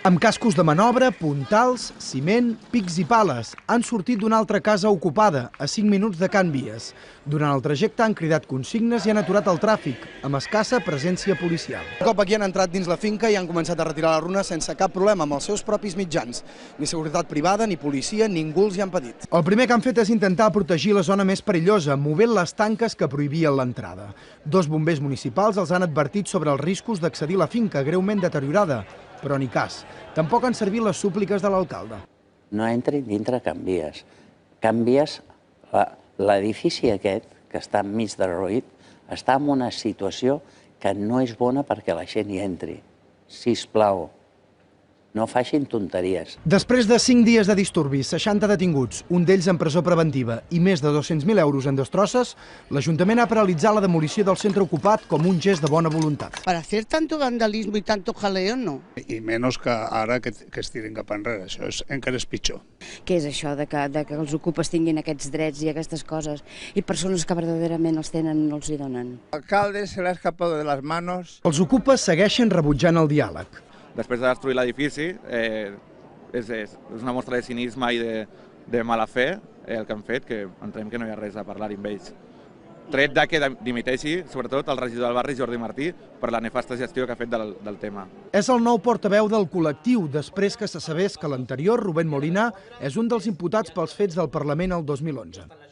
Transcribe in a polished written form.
Amb cascos de manobra, puntals, ciment, pics i pales, han sortit d'una altra casa ocupada, a 5 minuts de Can Vies. Durant el trajecte han cridat consignes i han aturat el tràfic, amb escassa presència policial. Un cop aquí han entrat dins la finca i han començat a retirar la runa sense cap problema amb els seus propis mitjans. Ni seguretat privada, ni policia, ningú els hi ha impedit. El primer que han fet és intentar protegir la zona més perillosa, movent les tanques que prohibien l'entrada. 2 bombers municipals els han advertit sobre els riscos d'accedir a la finca, greument deteriorada, però ni cas. Tampoc han servit les súpliques de l'alcalde. No entrin dintre Can Vies. Can Vies, l'edifici aquest, que està enmig derruït, està en una situació que no és bona perquè la gent hi entri. Sisplau, no facin tonteries. Després de 5 dies de disturbis, 60 detinguts, un d'ells en presó preventiva i més de 200.000 euros en destrosses, l'Ajuntament ha paralitzat la demolició del centre ocupat com un gest de bona voluntat. Para hacer tanto vandalismo y tanto jaleo, no. I menys que ara que es tirin cap enrere, això encara és pitjor. Què és això de que els ocupes tinguin aquests drets i aquestes coses i persones que verdaderament els tenen no els hi donen? L'alcalde se l'ha escapado de les manos. Els ocupes segueixen rebutjant el diàleg. Després de destruir l'edifici, és una mostra de cinisme i de mala fe el que han fet, que entenem que no hi ha res a parlar-hi amb ells. Tret de que dimiteixi, sobretot, el regidor del barri, Jordi Martí, per la nefasta gestió que ha fet del tema. És el nou portaveu del col·lectiu, després que se sabés que l'anterior, Rubén Molina, és un dels imputats pels fets del Parlament el 2011.